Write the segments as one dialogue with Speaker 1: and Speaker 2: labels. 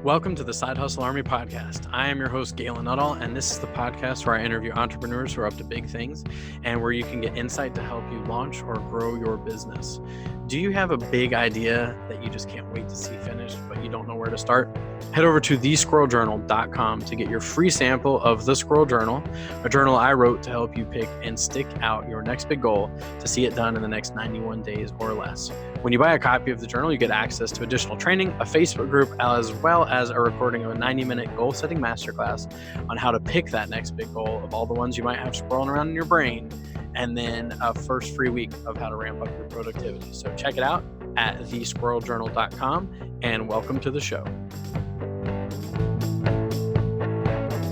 Speaker 1: Welcome to the Side Hustle Army podcast. I am your host, Galen Nuttall, and this is the podcast where I interview entrepreneurs who are up to big things and where you can get insight to help you launch or grow your business. Do you have a big idea that you just can't wait to see finished, but you don't know where to start? Head over to thesquirreljournal.com to get your free sample of The Squirrel Journal, a journal I wrote to help you pick and stick out your next big goal to see it done in the next 91 days or less. When you buy a copy of the journal, you get access to additional training, a Facebook group, as well as a recording of a 90-minute goal-setting masterclass on how to pick that next big goal of all the ones you might have swirling around in your brain, and then a first free week of how to ramp up your productivity. So check it out at thesquirreljournal.com, and welcome to the show.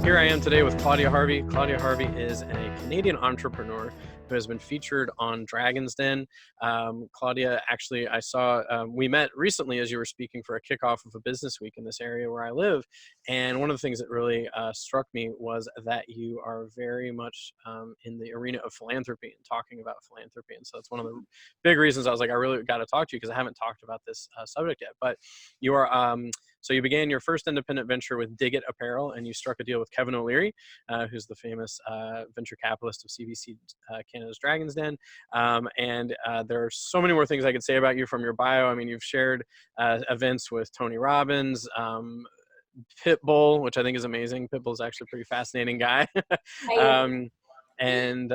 Speaker 1: Here I am today with Claudia Harvey. Claudia Harvey is a Canadian entrepreneur who has been featured on Dragon's Den. Claudia, actually, I saw, we met recently as you were speaking for a kickoff of a business week in this area where I live. And one of the things that really struck me was that you are very much in the arena of philanthropy and talking about philanthropy. And so that's one of the big reasons I was like, I really got to talk to you because I haven't talked about this subject yet. But you are, so you began your first independent venture with Dig It Apparel, and you struck a deal with Kevin O'Leary, who's the famous venture capitalist of CVC Canada's Dragon's Den. And there are so many more things I could say about you from your bio. I mean, you've shared events with Tony Robbins, Pitbull, which I think is amazing. Pitbull is actually a pretty fascinating guy. And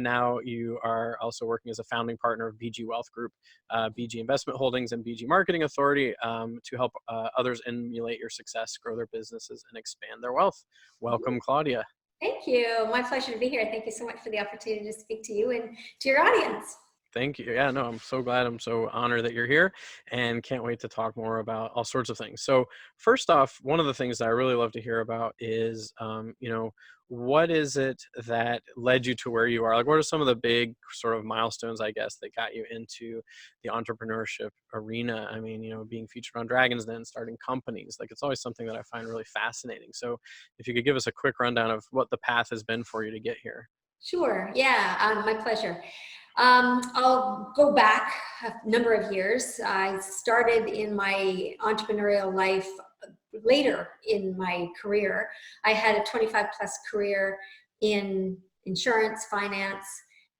Speaker 1: now you are also working as a founding partner of BG Wealth Group, BG Investment Holdings, and BG Marketing Authority to help others emulate your success, grow their businesses, and expand their wealth. Welcome, Claudia.
Speaker 2: Thank you. My pleasure to be here. Thank you so much for the opportunity to speak to you and to your audience.
Speaker 1: Thank you. Yeah, no, I'm so glad. I'm so honored that you're here and can't wait to talk more about all sorts of things. So first off, one of the things that I really love to hear about is, what is it that led you to where you are? Like, what are some of the big sort of milestones, I guess, that got you into the entrepreneurship arena? I mean, being featured on Dragon's Den, starting companies, like it's always something that I find really fascinating. So if you could give us a quick rundown of what the path has been for you to get here.
Speaker 2: Sure. Yeah, my pleasure. I'll go back a number of years. I started in my entrepreneurial life later in my career. I had a 25 plus career in insurance, finance,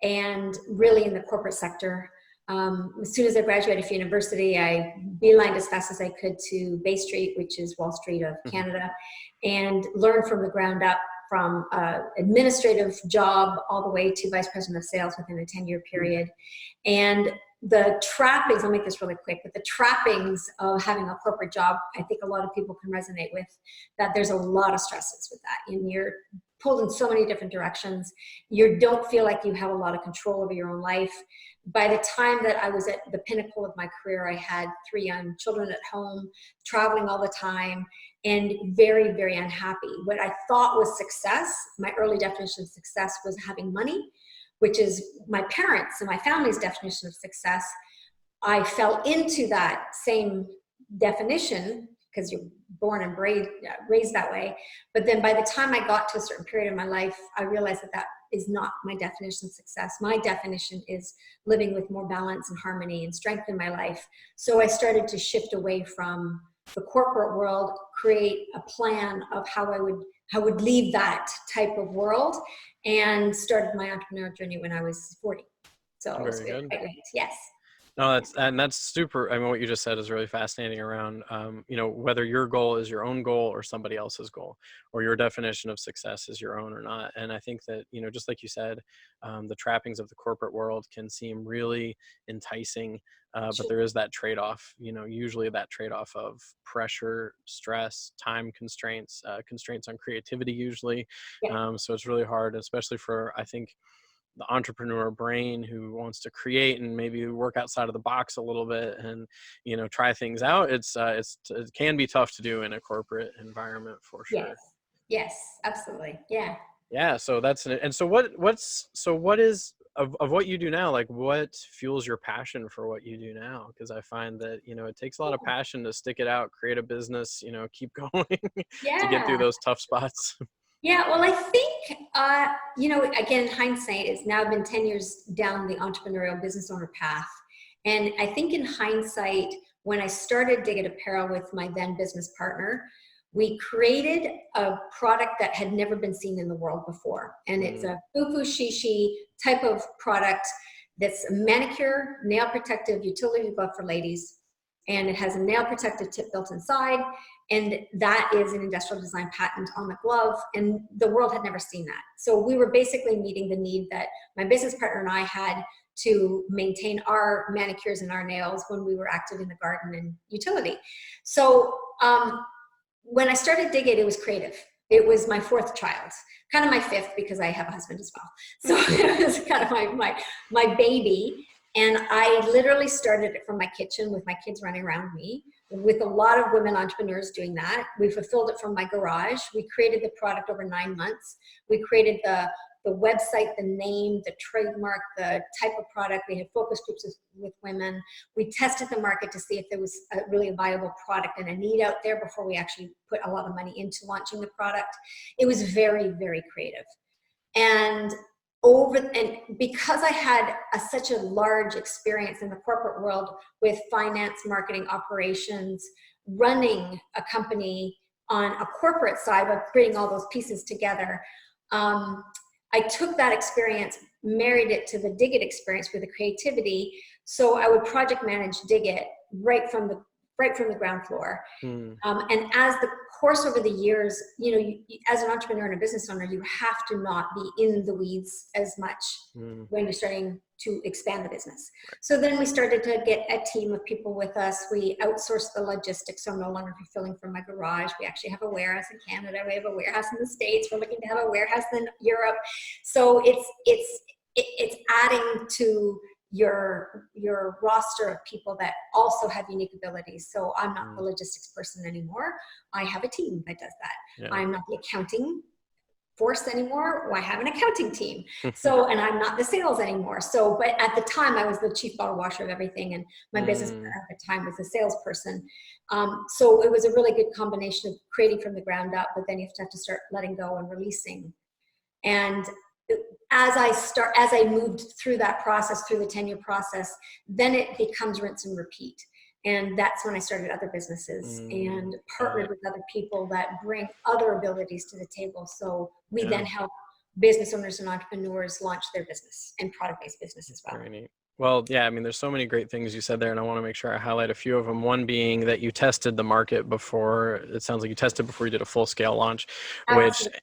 Speaker 2: and really in the corporate sector. As soon as I graduated from university, I beelined as fast as I could to Bay Street, which is Wall Street of Canada, and learned from the ground up, from administrative job all the way to vice president of sales within a 10-year period. And the trappings, I'll make this really quick, but the trappings of having a corporate job, I think a lot of people can resonate with, that there's a lot of stresses with that. And you're pulled in so many different directions. You don't feel like you have a lot of control over your own life. By the time that I was at the pinnacle of my career, I had 3 young children at home, traveling all the time, and very, very unhappy. What I thought was success, my early definition of success, was having money, which is my parents' and my family's definition of success. I fell into that same definition because you're born and raised that way. But then by the time I got to a certain period in my life, I realized that that is not my definition of success. My definition is living with more balance and harmony and strength in my life. So I started to shift away from the corporate world, create a plan of how I would leave that type of world, and started my entrepreneurial journey when I was 40. So it was good. Yes.
Speaker 1: No, that's super. I mean, what you just said is really fascinating around, whether your goal is your own goal or somebody else's goal, or your definition of success is your own or not. And I think that, just like you said, the trappings of the corporate world can seem really enticing, but there is that trade-off, usually that trade-off of pressure, stress, time constraints, constraints on creativity usually.
Speaker 2: Yeah.
Speaker 1: So it's really hard, especially for, I think, the entrepreneur brain who wants to create and maybe work outside of the box a little bit and, try things out. It can be tough to do in a corporate environment for sure.
Speaker 2: Yes, absolutely. Yeah.
Speaker 1: Yeah. So what is of what you do now, like what fuels your passion for what you do now? Because I find that, it takes a lot of passion to stick it out, create a business, keep going to get through those tough spots.
Speaker 2: Yeah, well, I think, again, hindsight, it's now been 10 years down the entrepreneurial business owner path. And I think in hindsight, when I started Dig Apparel with my then business partner, we created a product that had never been seen in the world before. And it's a fufu shishi type of product that's a manicure, nail protective utility glove for ladies. And it has a nail protective tip built inside. And that is an industrial design patent on the glove. And the world had never seen that. So we were basically meeting the need that my business partner and I had to maintain our manicures and our nails when we were active in the garden and utility. So when I started Dig It was creative. It was my fourth child, kind of my fifth because I have a husband as well. So it was kind of my baby. And I literally started it from my kitchen with my kids running around me, with a lot of women entrepreneurs doing that. We fulfilled it from my garage. We created the product over 9 months. We created the website, the name, the trademark, the type of product. We had focus groups with women. We tested the market to see if there was really a viable product and a need out there before we actually put a lot of money into launching the product. It was very, very creative. And because I had such a large experience in the corporate world with finance, marketing, operations, running a company on a corporate side of creating all those pieces together, I took that experience, married it to the Dig It experience with the creativity. So I would project manage Dig It right from the ground floor. And as the course over the years, as an entrepreneur and a business owner, you have to not be in the weeds as much when you're starting to expand the business. So then we started to get a team of people with us. We outsourced the logistics, so I'm no longer fulfilling from my garage. We actually have a warehouse in Canada. We have a warehouse in the States. We're looking to have a warehouse in Europe. So it's adding to your roster of people that also have unique abilities. So I'm not the logistics person anymore. I have a team that does that. Yeah. I'm not the accounting force anymore. I have an accounting team. So, and I'm not the sales anymore. So, but at the time I was the chief bottle washer of everything. And my business partner at the time was the salesperson. So it was a really good combination of creating from the ground up, but then you have to start letting go and releasing. And as I moved through that process, through the 10-year process, then it becomes rinse and repeat. And that's when I started other businesses and partnered with other people that bring other abilities to the table. So we then help business owners and entrepreneurs launch their business and product-based business as well.
Speaker 1: Very neat. Well, yeah, I mean, there's so many great things you said there, and I want to make sure I highlight a few of them. One being that you tested the market before. It sounds like you tested before you did a full-scale launch,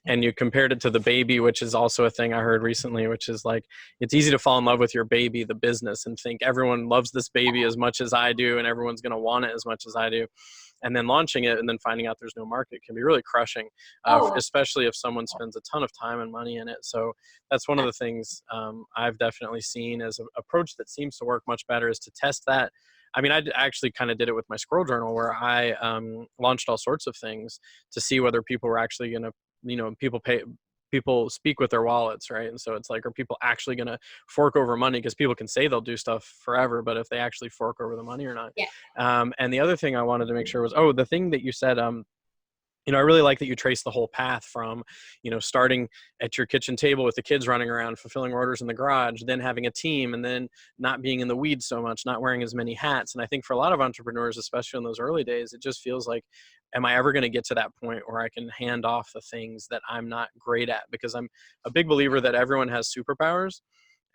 Speaker 1: and you compared it to the baby, which is also a thing I heard recently, which is like, it's easy to fall in love with your baby, the business, and think everyone loves this baby as much as I do, and everyone's going to want it as much as I do. And then launching it and then finding out there's no market can be really crushing, especially if someone spends a ton of time and money in it. So that's one of the things I've definitely seen as an approach that seems to work much better, is to test that. I mean, I actually kind of did it with my scroll journal, where I launched all sorts of things to see whether people were actually going to, people speak with their wallets, right? And so it's like, are people actually going to fork over money? Because people can say they'll do stuff forever, but if they actually fork over the money or not. Yeah. And the other thing I wanted to make sure was, the thing that you said, I really like that you trace the whole path from, starting at your kitchen table with the kids running around, fulfilling orders in the garage, then having a team, and then not being in the weeds so much, not wearing as many hats. And I think for a lot of entrepreneurs, especially in those early days, it just feels like, am I ever going to get to that point where I can hand off the things that I'm not great at? Because I'm a big believer that everyone has superpowers.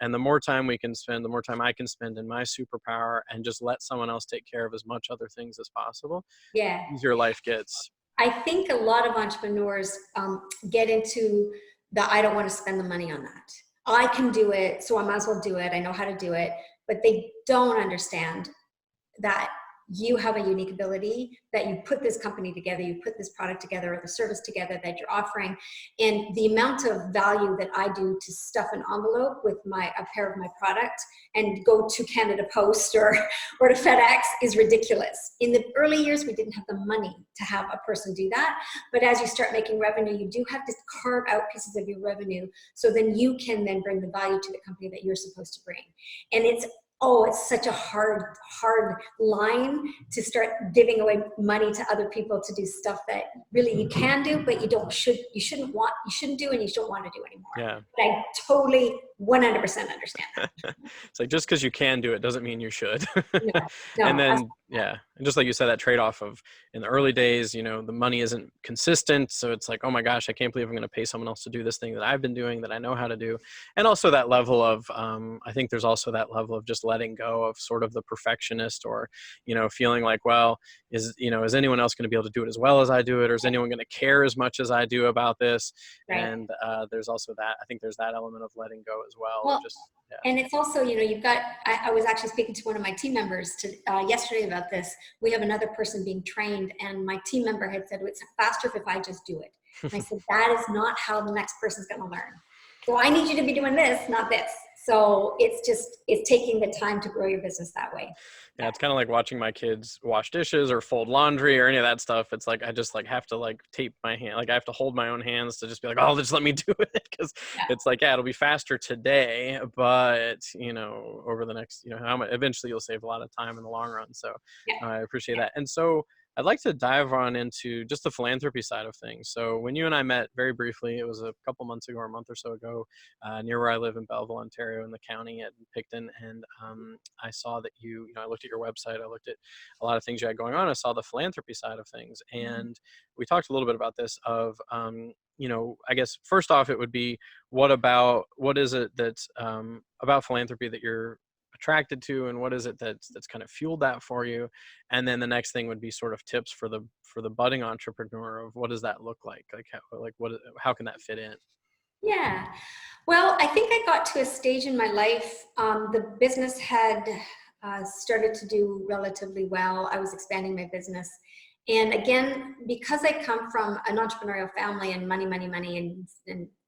Speaker 1: And the more time we can spend, the more time I can spend in my superpower and just let someone else take care of as much other things as possible, the easier life gets.
Speaker 2: I think a lot of entrepreneurs get into I don't want to spend the money on that. I can do it, so I might as well do it. I know how to do it. But they don't understand that you have a unique ability, that you put this company together, you put this product together, or the service together that you're offering. And the amount of value that I do to stuff an envelope with a pair of my product and go to Canada Post or to FedEx is ridiculous. In the early years, we didn't have the money to have a person do that. But as you start making revenue, you do have to carve out pieces of your revenue, so then you can then bring the value to the company that you're supposed to bring. And oh, it's such a hard line to start giving away money to other people to do stuff that really you can do, but you shouldn't do, and you don't want to do anymore.
Speaker 1: Yeah.
Speaker 2: But I totally 100% understand that.
Speaker 1: It's like, just because you can do it doesn't mean you should.
Speaker 2: No,
Speaker 1: And
Speaker 2: no,
Speaker 1: then, yeah, and just like you said, that trade-off of, in the early days, the money isn't consistent, so it's like, oh my gosh, I can't believe I'm going to pay someone else to do this thing that I've been doing, that I know how to do. And also that level of, I think there's also that level of just letting go of sort of the perfectionist, or feeling like, well, is anyone else going to be able to do it as well as I do it, or is anyone going to care as much as I do about this?
Speaker 2: right.
Speaker 1: And there's also that, I think there's that element of letting go as well, of
Speaker 2: Well,
Speaker 1: just, yeah.
Speaker 2: and it's also, you've got, I was actually speaking to one of my team members yesterday about this. We have another person being trained, and my team member had said, it's faster if I just do it. And I said, that is not how the next person's going to learn. So I need you to be doing this, not this. So it's taking the time to grow your business that way.
Speaker 1: Yeah, it's kind of like watching my kids wash dishes or fold laundry or any of that stuff. It's like I just have to tape my hand, I have to hold my own hands to just be like, oh, just let me do it, because
Speaker 2: Yeah.
Speaker 1: it's like, yeah, it'll be faster today, but over the next, eventually you'll save a lot of time in the long run. So
Speaker 2: Yeah.
Speaker 1: I appreciate
Speaker 2: Yeah.
Speaker 1: that. And so I'd like to dive on into just the philanthropy side of things. So when you and I met very briefly, it was a couple months ago or a month or so ago, near where I live in Belleville, Ontario, in the county at Picton. And I saw that I looked at your website, I looked at a lot of things you had going on. I saw the philanthropy side of things. And we talked a little bit about this of, I guess first off, it would be, what is it that's about philanthropy that you're attracted to, and what is it that's kind of fueled that for you? And then the next thing would be sort of tips for the budding entrepreneur, of what does that look like how can that fit in?
Speaker 2: Yeah. Well, I think I got to a stage in my life, the business had started to do relatively well. I was expanding my business. And again, because I come from an entrepreneurial family, and money,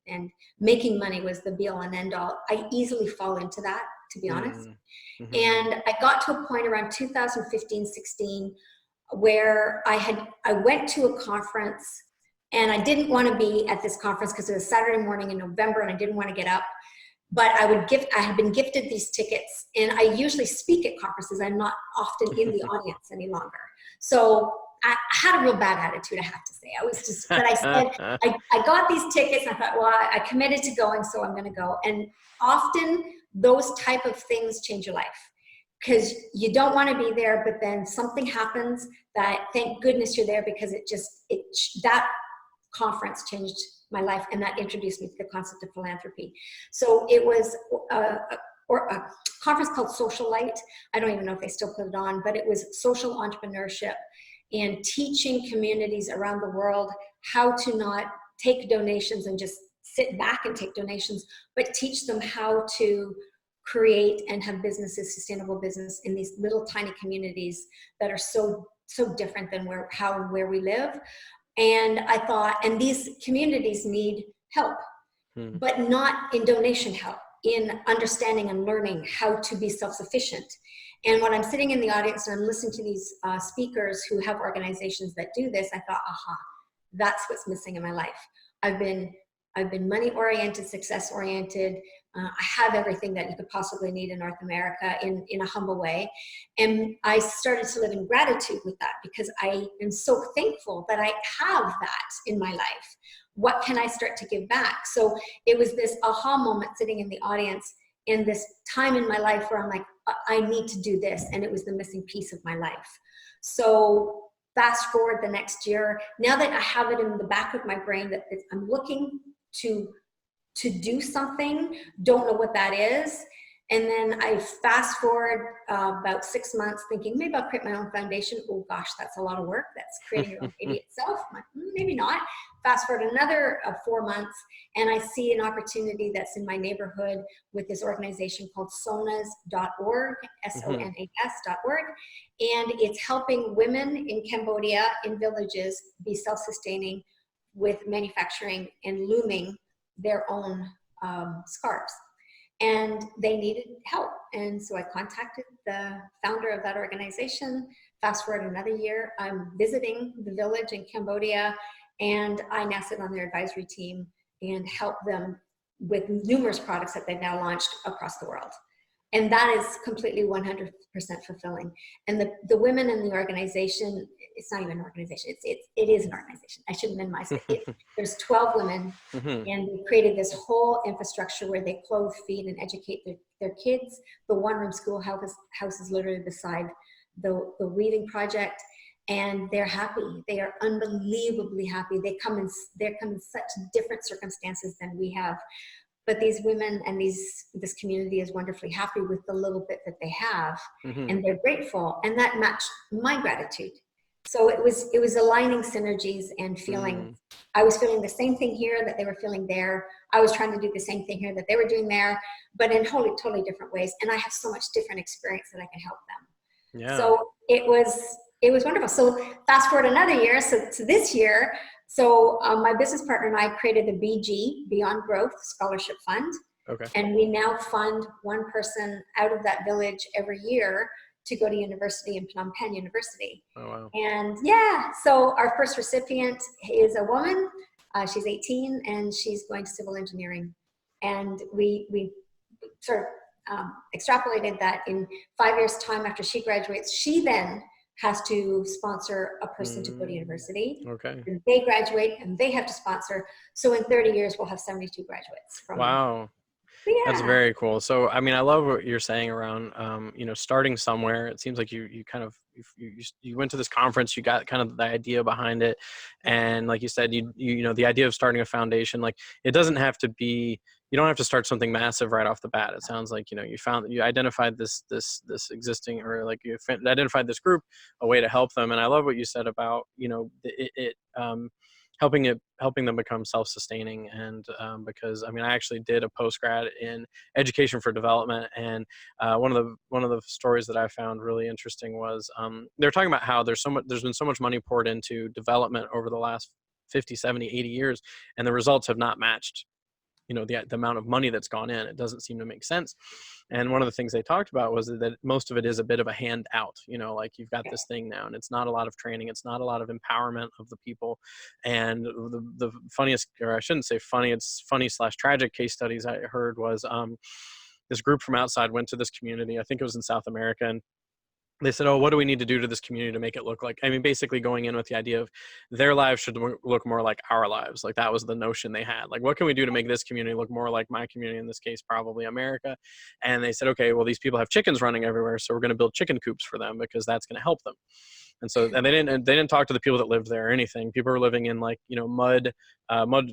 Speaker 2: and making money was the be all and end all, I easily fall into that, to be honest.
Speaker 1: Mm-hmm.
Speaker 2: And I got to a point around 2015, 16, where I went to a conference, and I didn't want to be at this conference because it was Saturday morning in November and I didn't want to get up. But I had been gifted these tickets, and I usually speak at conferences. I'm not often in the audience any longer. So I had a real bad attitude, I have to say. But I said, I got these tickets, and I thought, well, I committed to going, so I'm going to go. And often those type of things change your life, because you don't want to be there, but then something happens that, thank goodness you're there, because that conference changed my life, and that introduced me to the concept of philanthropy. So it was a conference called Social Light. I don't even know if they still put it on, but it was social entrepreneurship and teaching communities around the world how to not take donations and just sit back and take donations, but teach them how to create and have businesses, sustainable business, in these little tiny communities that are so different than where we live. And I thought, and these communities need help, but not in donation help, in understanding and learning how to be self-sufficient. And when I'm sitting in the audience and I'm listening to these speakers who have organizations that do this, I thought, aha, that's what's missing in my life. I've been money-oriented, success-oriented. I have everything that you could possibly need in North America in a humble way. And I started to live in gratitude with that, because I am so thankful that I have that in my life. What can I start to give back? So it was this aha moment sitting in the audience in this time in my life where I'm like, I need to do this. And it was the missing piece of my life. So fast forward the next year, now that I have it in the back of my brain that I'm looking to do something, don't know what that is. And then I fast forward about 6 months thinking, maybe I'll create my own foundation. Oh gosh, that's a lot of work. That's creating your own baby itself. I'm like, maybe not. Fast forward another 4 months, and I see an opportunity that's in my neighborhood with this organization called sonas.org, SONAS.org. And it's helping women in Cambodia, in villages, be self-sustaining with manufacturing and looming their own scarves. And they needed help. And so I contacted the founder of that organization. Fast forward another year, I'm visiting the village in Cambodia, and I now sit on their advisory team and help them with numerous products that they've now launched across the world. And that is completely 100% fulfilling. And the women in the organization, it's not even an organization, it is an organization. I shouldn't minimize it. There's 12 women,
Speaker 1: Hmm.
Speaker 2: and we created this whole infrastructure where they clothe, feed, and educate their kids. The one-room schoolhouse is literally beside the weaving project, and they're happy. They are unbelievably happy. They come in such different circumstances than we have. But these women and this community is wonderfully happy with the little bit that they have,
Speaker 1: Hmm.
Speaker 2: and they're grateful, and that matched my gratitude. So it was aligning synergies and feeling.
Speaker 1: Mm.
Speaker 2: I was feeling the same thing here that they were feeling there. I was trying to do the same thing here that they were doing there, but in totally different ways. And I have so much different experience that I can help them.
Speaker 1: Yeah.
Speaker 2: So it was wonderful. So fast forward another year, so to this year. So my business partner and I created the BG, Beyond Growth Scholarship Fund.
Speaker 1: Okay.
Speaker 2: And we now fund one person out of that village every year to go to university in Phnom Penh University.
Speaker 1: Oh, wow.
Speaker 2: And yeah, so our first recipient is a woman. She's 18 and she's going to civil engineering. And we sort of extrapolated that in 5 years' time after she graduates, she then has to sponsor a person to go to university.
Speaker 1: Okay.
Speaker 2: And they graduate and they have to sponsor. So in 30 years, we'll have 72 graduates from.
Speaker 1: Wow. That's
Speaker 2: Yeah.
Speaker 1: very cool. So, I mean, I love what you're saying around, starting somewhere. It seems like you kind of, you went to this conference, you got kind of the idea behind it. And like you said, the idea of starting a foundation, like it doesn't have to be, you don't have to start something massive right off the bat. It sounds like, you identified this existing, or like you identified this group, a way to help them. And I love what you said about, helping them become self-sustaining. And because, I mean, I actually did a postgrad in education for development, and one of the stories that I found really interesting was they're talking about how there's been so much money poured into development over the last 50, 70, 80 years, and the results have not matched the amount of money that's gone in. It doesn't seem to make sense. And one of the things they talked about was that most of it is a bit of a handout, like you've got this thing now, and it's not a lot of training, it's not a lot of empowerment of the people. And the funniest, or I shouldn't say funny, it's funny/tragic case studies I heard was this group from outside went to this community, I think it was in South America, and they said, oh, what do we need to do to this community to make it look like, I mean, basically going in with the idea of their lives should look more like our lives. Like that was the notion they had. Like, what can we do to make this community look more like my community, in this case, probably America? And they said, okay, well, these people have chickens running everywhere, so we're going to build chicken coops for them because that's going to help them. And they didn't talk to the people that lived there or anything. People were living in mud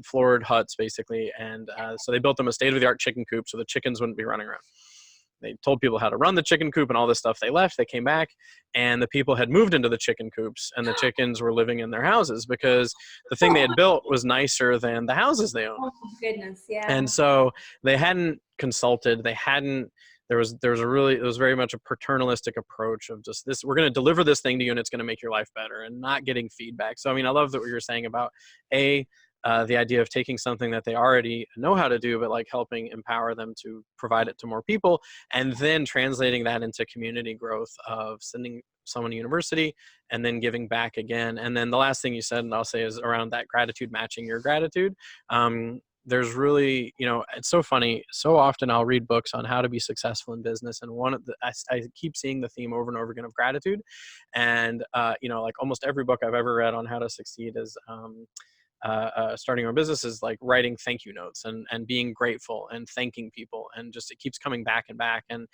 Speaker 1: floored huts basically. And so they built them a state-of-the-art chicken coop so the chickens wouldn't be running around. They told people how to run the chicken coop and all this stuff. They left, they came back, and the people had moved into the chicken coops, and the chickens were living in their houses because the thing they had built was nicer than the houses they owned.
Speaker 2: Oh my goodness, yeah.
Speaker 1: And so they hadn't consulted. It was very much a paternalistic approach of just this, we're going to deliver this thing to you and it's going to make your life better, and not getting feedback. So, I mean, I love that what you're saying about the idea of taking something that they already know how to do, but like helping empower them to provide it to more people, and then translating that into community growth of sending someone to university and then giving back again. And then the last thing you said, and I'll say, is around that gratitude matching your gratitude. There's really, it's so funny. So often I'll read books on how to be successful in business. And I keep seeing the theme over and over again of gratitude. And, like almost every book I've ever read on how to succeed is, starting our business is like writing thank you notes and being grateful and thanking people, and just it keeps coming back and back. And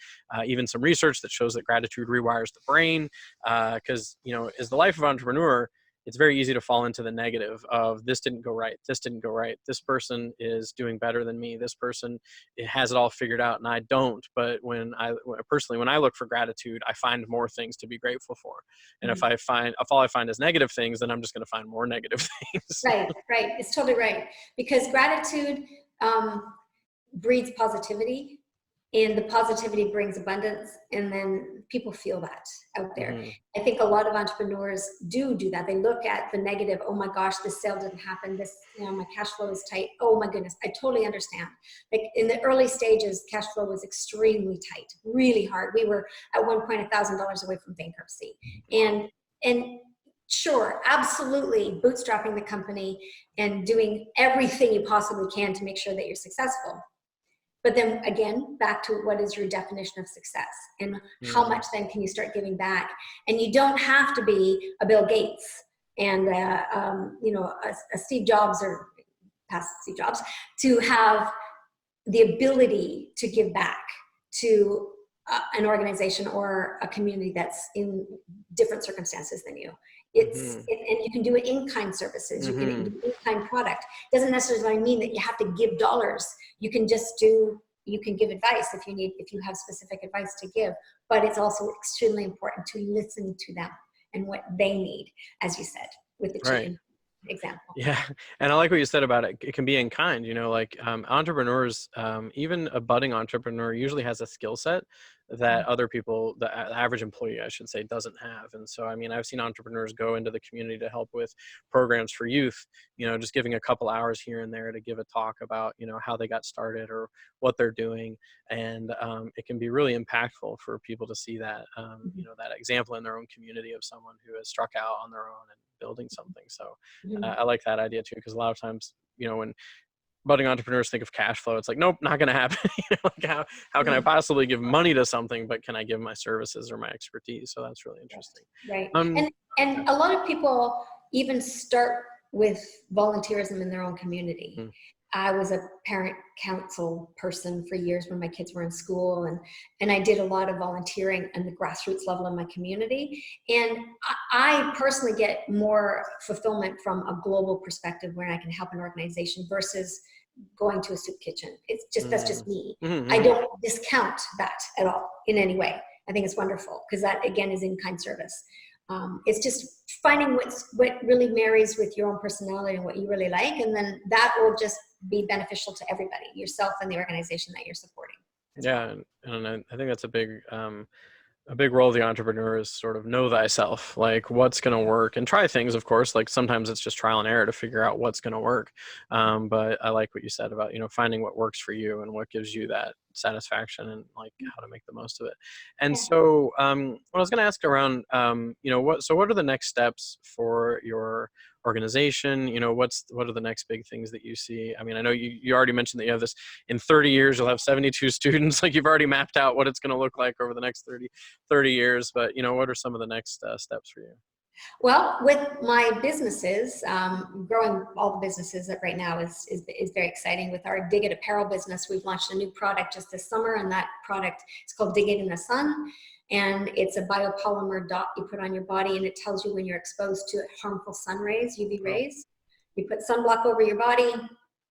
Speaker 1: even some research that shows that gratitude rewires the brain, because as the life of entrepreneur, it's very easy to fall into the negative of this didn't go right, this person is doing better than me, this person has it all figured out and I don't. But when I look for gratitude, I find more things to be grateful for. And if all I find is negative things, then I'm just going to find more negative things.
Speaker 2: Right. It's totally right. Because gratitude breeds positivity, and the positivity brings abundance, and then people feel that out there.
Speaker 1: Mm-hmm.
Speaker 2: I think a lot of entrepreneurs do that. They look at the negative. Oh my gosh, this sale didn't happen. This, my cash flow is tight. Oh my goodness. I totally understand. Like in the early stages, cash flow was extremely tight, really hard. We were at one point $1,000 away from bankruptcy. And sure, absolutely, bootstrapping the company and doing everything you possibly can to make sure that you're successful. But then again, back to what is your definition of success, and how much then can you start giving back? And you don't have to be a Bill Gates and a Steve Jobs or past Steve Jobs to have the ability to give back to an organization or a community that's in different circumstances than you. And you can do it in kind services. You can do in kind product. Doesn't necessarily mean that you have to give dollars. You can give advice if you have specific advice to give, but it's also extremely important to listen to them and what they need, as you said, with the chicken example.
Speaker 1: Yeah. And I like what you said about it. It can be in kind, like entrepreneurs, even a budding entrepreneur usually has a skill set that other people, the average employee, I should say, doesn't have. And so, I mean, I've seen entrepreneurs go into the community to help with programs for youth, just giving a couple hours here and there to give a talk about, how they got started or what they're doing. And it can be really impactful for people to see that, that example in their own community of someone who has struck out on their own and building something. So I like that idea too, because a lot of times, when budding entrepreneurs think of cash flow, it's like, nope, not going to happen. Like how can I possibly give money to something, but can I give my services or my expertise? So that's really interesting.
Speaker 2: Right. And a lot of people even start with volunteerism in their own community. I was a parent council person for years when my kids were in school, and I did a lot of volunteering at the grassroots level in my community. And I personally get more fulfillment from a global perspective where I can help an organization versus going to a soup kitchen. It's just, that's just me. I don't discount that at all in any way. I think it's wonderful because that again is in kind service. It's just finding what really marries with your own personality and what you really like, and then that will just be beneficial to everybody, yourself and the organization that you're supporting.
Speaker 1: Yeah, and I think that's a big role of the entrepreneur is sort of know thyself, like what's going to work, and try things, of course. Like sometimes it's just trial and error to figure out what's going to work. But I like what you said about, finding what works for you and what gives you that satisfaction and like how to make the most of it. And so what I was going to ask around, what are the next steps for your organization? What are the next big things that you see? I mean, I know you already mentioned that you have this in 30 years, you'll have 72 students. Like you've already mapped out what it's going to look like over the next 30 years, but what are some of the next steps for you?
Speaker 2: Well, with my businesses, growing all the businesses right now is very exciting. With our Dig It apparel business, we've launched a new product just this summer, and that product is called Dig It in the Sun. And it's a biopolymer dot you put on your body, and it tells you when you're exposed to harmful sun rays, UV rays. You put sunblock over your body,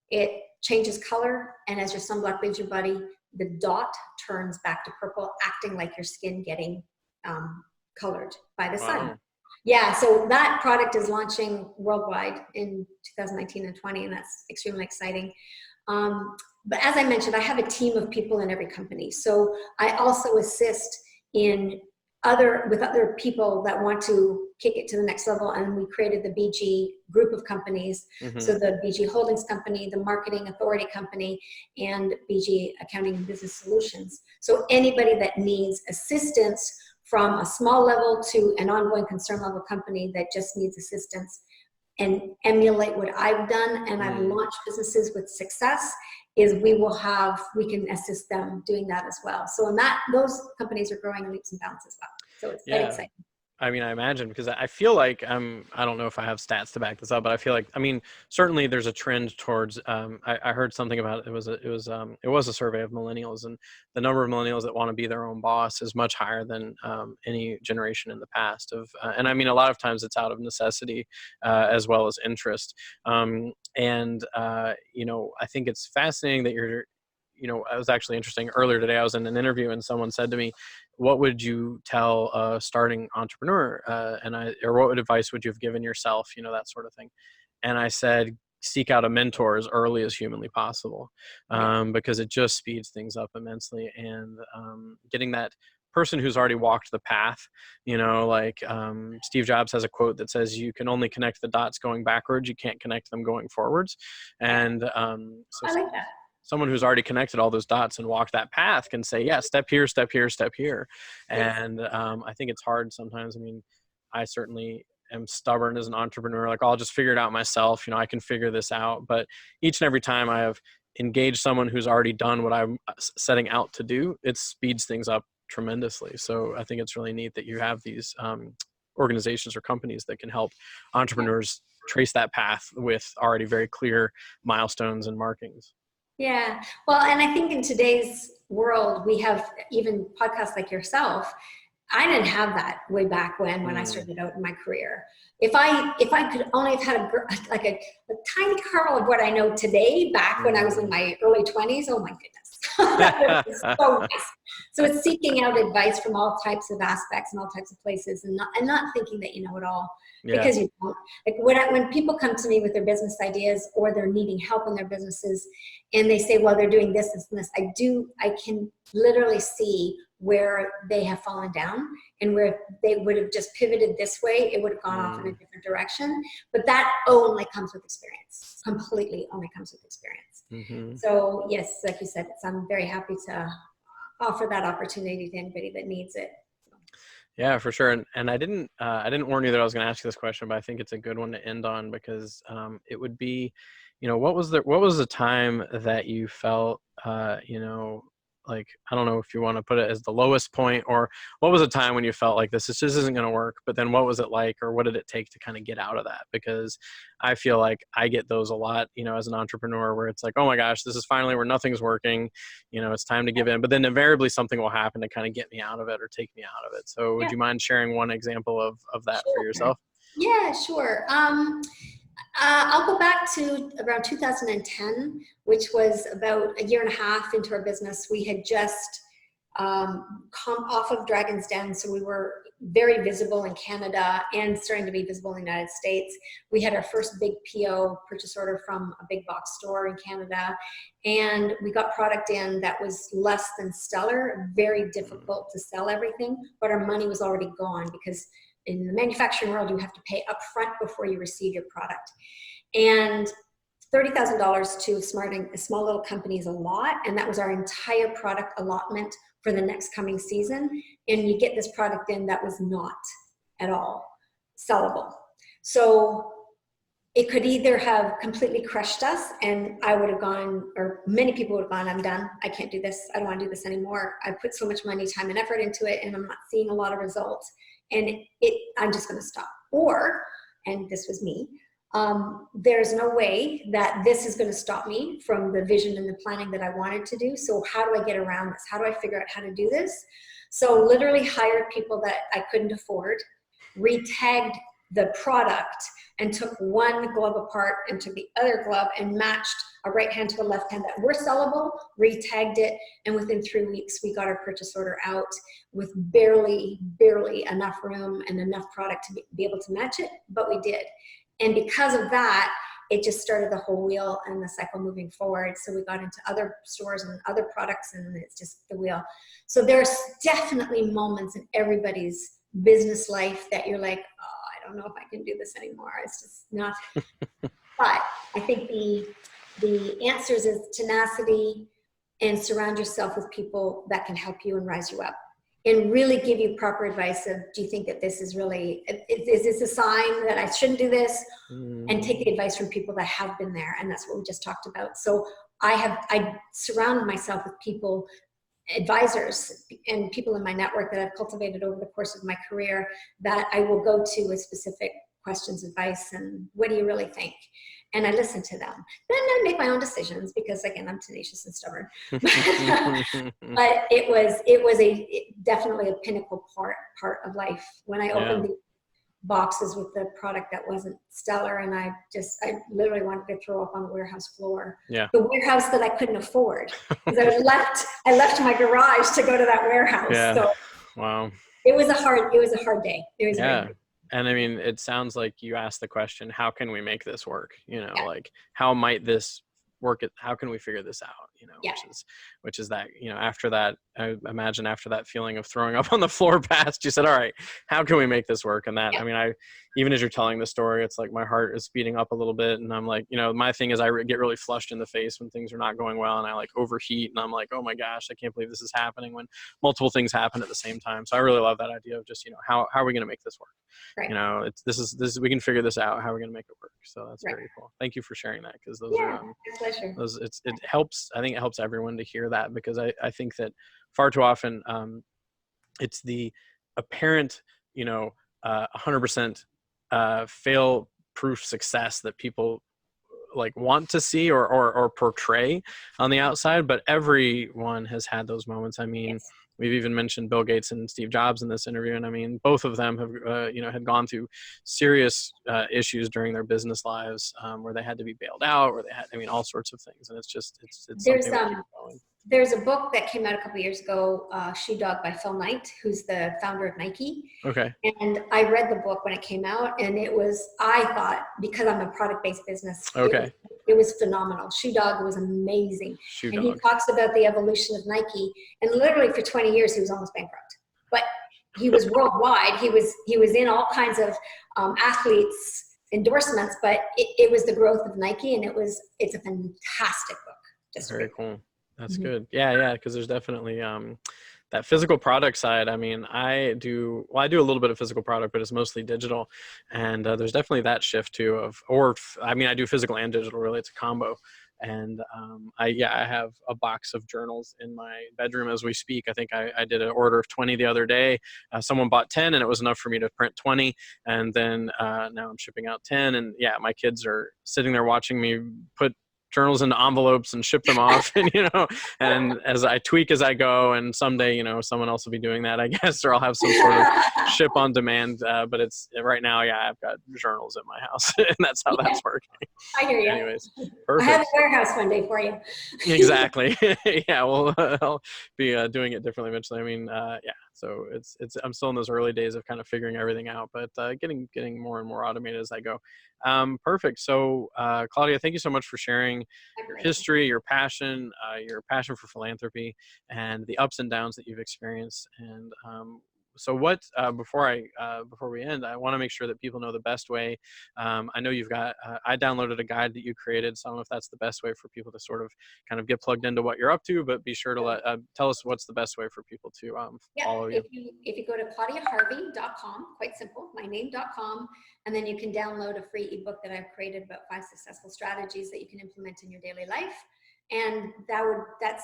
Speaker 2: it changes color, and as your sunblock leaves your body, the dot turns back to purple, acting like your skin getting colored by the sun. Yeah, so that product is launching worldwide in 2019 and 20, and that's extremely exciting. But as I mentioned, I have a team of people in every company. So I also assist with other people that want to kick it to the next level. And we created the BG group of companies. So the BG Holdings Company, the Marketing Authority Company, and BG Accounting and Business Solutions. So anybody that needs assistance from a small level to an ongoing concern level company that just needs assistance and emulate what I've done, and I've launched businesses with success, is we can assist them doing that as well. So in that, those companies are growing in leaps and bounds as well. So it's very exciting.
Speaker 1: I mean, I imagine, because I feel like I don't know if I have stats to back this up, but I feel like, certainly there's a trend towards, I heard something about it was a survey of millennials, and the number of millennials that want to be their own boss is much higher than any generation in the past and I mean, a lot of times it's out of necessity as well as interest. I think it's fascinating that it was actually interesting. Earlier today, I was in an interview and someone said to me, what would you tell a starting entrepreneur? Or what advice would you have given yourself? That sort of thing. And I said, seek out a mentor as early as humanly possible, because it just speeds things up immensely. And getting that person who's already walked the path, Steve Jobs has a quote that says, you can only connect the dots going backwards. You can't connect them going forwards. And
Speaker 2: I like that.
Speaker 1: Someone who's already connected all those dots and walked that path can say, yeah, step here, step here, step here. And I think it's hard sometimes. I mean, I certainly am stubborn as an entrepreneur. Like, I'll just figure it out myself. I can figure this out. But each and every time I have engage someone who's already done what I'm setting out to do, it speeds things up tremendously. So I think it's really neat that you have these organizations or companies that can help entrepreneurs trace that path with already very clear milestones and markings.
Speaker 2: Yeah. Well, and I think in today's world, we have even podcasts like yourself. I didn't have that way back when I started out in my career. If I could only have had a tiny kernel of what I know today back when I was in my early 20s, oh my goodness. That was so nice. So it's seeking out advice from all types of aspects and all types of places, and not thinking that you know it all, because you don't. Like when people come to me with their business ideas, or they're needing help in their businesses, and they say, well, they're doing this, this, and this, I can literally see where they have fallen down, and where they would have just pivoted this way, it would have gone off in a different direction. But that only comes with experience. Completely only comes with experience. So yes, like you said, I'm very happy to offer that opportunity to anybody that needs it.
Speaker 1: Yeah, for sure. And I didn't warn you that I was going to ask you this question, but I think it's a good one to end on, because it would be, what was the time that you felt, like, I don't know if you want to put it as the lowest point, or what was a time when you felt like this just isn't going to work, but then what was it like, or what did it take to kind of get out of that? Because I feel like I get those a lot, as an entrepreneur, where it's like, oh my gosh, this is finally where nothing's working, it's time to give in, but then invariably something will happen to kind of get me out of it or take me out of it. So would you mind sharing one example of that for yourself?
Speaker 2: Yeah, sure. I'll go back to around 2010, which was about a year and a half into our business. We had just come off of Dragon's Den, so we were very visible in Canada and starting to be visible in the United States. We had our first big PO, purchase order, from a big box store in Canada, and we got product in that was less than stellar, very difficult to sell everything, but our money was already gone, because in the manufacturing world, you have to pay upfront before you receive your product. And $30,000 to a small little company is a lot, and that was our entire product allotment for the next coming season. And you get this product in that was not at all sellable. So it could either have completely crushed us, and I would have gone, or many people would have gone, I'm done, I can't do this, I don't want to do this anymore. I put so much money, time, and effort into it, and I'm not seeing a lot of results, and I'm just going to stop. Or, and this was me, there's no way that this is going to stop me from the vision and the planning that I wanted to do. So how do I get around this? How do I figure out how to do this? So literally hired people that I couldn't afford, re-tagged the product, and took one glove apart and took the other glove and matched a right hand to the left hand that were sellable, re-tagged it, and within 3 weeks we got our purchase order out with barely enough room and enough product to be able to match it, but we did. And because of that, it just started the whole wheel and the cycle moving forward. So we got into other stores and other products, and it's just the wheel. So there's definitely moments in everybody's business life that you're like, oh, I don't know if I can do this anymore. It's just not. But I think the answers is tenacity, and surround yourself with people that can help you and rise you up, and really give you proper advice of, do you think that this is really, is this a sign that I shouldn't do this? And take the advice from people that have been there. And that's what we just talked about. So I surround myself with people, advisors, and people in my network that I've cultivated over the course of my career, that I will go to with specific questions, advice, and what do you really think? And I listen to them. Then I make my own decisions, because again, I'm tenacious and stubborn. But it was definitely a pinnacle part of life when I opened the boxes with the product that wasn't stellar, and I literally wanted to throw up on the warehouse floor.
Speaker 1: Yeah.
Speaker 2: The warehouse that I couldn't afford, because I left my garage to go to that warehouse.
Speaker 1: Yeah.
Speaker 2: So
Speaker 1: wow.
Speaker 2: It was a hard day. It was
Speaker 1: yeah. And I mean, it sounds like you asked the question, how can we make this work? Like, how might this work? How can we figure this out?
Speaker 2: Yeah.
Speaker 1: which is that, after that, I imagine after that feeling of throwing up on the floor passed, you said, all right, how can we make this work? And that,
Speaker 2: Yeah.
Speaker 1: I mean, even as you're telling the story, it's like my heart is speeding up a little bit. And I'm like, my thing is get really flushed in the face when things are not going well. And I like overheat and I'm like, oh my gosh, I can't believe this is happening when multiple things happen at the same time. So I really love that idea of just, how are we going to make this work?
Speaker 2: Right.
Speaker 1: This is, we can figure this out. How are we going to make it work? So that's
Speaker 2: Right.
Speaker 1: very cool. Thank you for sharing that. Cause those
Speaker 2: Yeah.
Speaker 1: are,
Speaker 2: My pleasure.
Speaker 1: it helps. I think it helps everyone to hear that, because I think that far too often, it's the apparent, 100% fail proof success that people like want to see or portray on the outside, but everyone has had those moments. I mean,
Speaker 2: Yes.
Speaker 1: we've even mentioned Bill Gates and Steve Jobs in this interview, and I mean, both of them have had gone through serious issues during their business lives, where they had to be bailed out, where they had, I mean, all sorts of things, and it's
Speaker 2: There's
Speaker 1: something that keeps going.
Speaker 2: There's a book that came out a couple years ago, Shoe Dog by Phil Knight, who's the founder of Nike.
Speaker 1: Okay.
Speaker 2: And I read the book when it came out, and I thought, because I'm a product-based business,
Speaker 1: Okay.
Speaker 2: it was phenomenal. Shoe Dog was amazing.
Speaker 1: Shoe
Speaker 2: And
Speaker 1: Dog.
Speaker 2: he talks about the evolution of Nike. And literally for 20 years, he was almost bankrupt. But he was worldwide. He was in all kinds of athletes' endorsements, but it was the growth of Nike, and it's a fantastic book. Just
Speaker 1: Very cool. That's
Speaker 2: Mm-hmm.
Speaker 1: good. Yeah, because there's definitely that physical product side. I mean, I do a little bit of physical product, but it's mostly digital, and there's definitely that shift too I do physical and digital, really. It's a combo. And I have a box of journals in my bedroom as we speak. I think I did an order of 20 the other day. Someone bought 10 and it was enough for me to print 20. And then now I'm shipping out 10. And yeah, my kids are sitting there watching me put journals into envelopes and ship them off, and as I tweak as I go, and someday, someone else will be doing that, I guess, or I'll have some sort of ship on demand. But it's right now, yeah, I've got journals at my house and that's how that's working.
Speaker 2: I hear you.
Speaker 1: Anyways,
Speaker 2: perfect. I have a
Speaker 1: perfect.
Speaker 2: warehouse one day for you.
Speaker 1: Exactly. Yeah, well, I'll be doing it differently eventually. I mean, so I'm still in those early days of kind of figuring everything out, but getting more and more automated as I go. Perfect. So, Claudia, thank you so much for sharing your history, your passion for philanthropy, and the ups and downs that you've experienced. And so what, before we end, I want to make sure that people know the best way. I know you've got, I downloaded a guide that you created. So I don't know if that's the best way for people to sort of kind of get plugged into what you're up to, but be sure to tell us what's the best way for people to follow you.
Speaker 2: If you go to claudiaharvey.com, quite simple, my name.com, and then you can download a free ebook that I've created about 5 successful strategies that you can implement in your daily life. And that's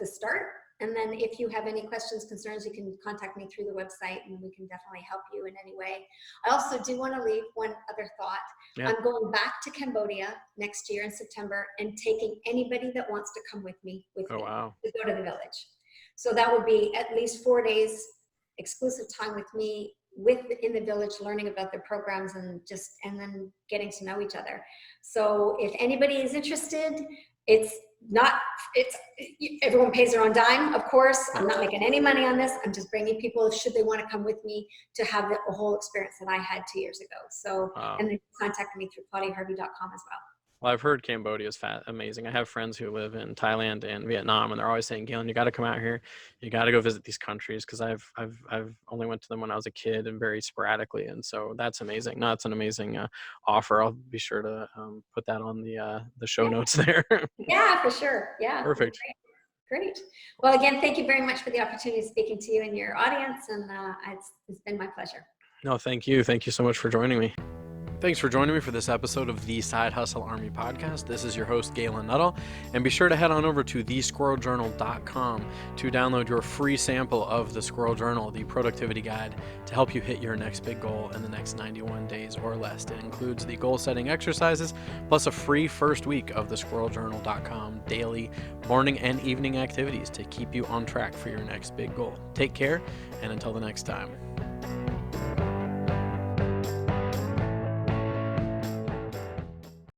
Speaker 2: the start. And then if you have any questions, concerns, you can contact me through the website and we can definitely help you in any way. I also do want to leave one other thought. Yeah. I'm going back to Cambodia next year in September and taking anybody that wants to come with me
Speaker 1: wow.
Speaker 2: to go to the village. So that would be at least 4 days exclusive time with me in the village, learning about their programs and then getting to know each other. So if anybody is interested, everyone pays their own dime, of course. I'm not making any money on this. I'm just bringing people, should they want to come with me, to have the whole experience that I had 2 years ago. So, wow. And then contact me through claudiaharvey.com as well.
Speaker 1: Well, I've heard Cambodia is amazing. I have friends who live in Thailand and Vietnam, and they're always saying, Galen, you got to come out here. You got to go visit these countries, because I've only went to them when I was a kid and very sporadically, and so that's amazing. No, it's an amazing offer. I'll be sure to put that on the show notes there.
Speaker 2: Yeah, for sure. Yeah.
Speaker 1: Perfect.
Speaker 2: Great. Well, again, thank you very much for the opportunity of speaking to you and your audience, and it's been my pleasure.
Speaker 1: No, thank you. Thank you so much for joining me. Thanks for joining me for this episode of the Side Hustle Army podcast. This is your host, Galen Nuttall, and be sure to head on over to thesquirreljournal.com to download your free sample of the Squirrel Journal, the productivity guide, to help you hit your next big goal in the next 91 days or less. It includes the goal setting exercises, plus a free first week of the squirreljournal.com daily morning and evening activities to keep you on track for your next big goal. Take care, and until the next time.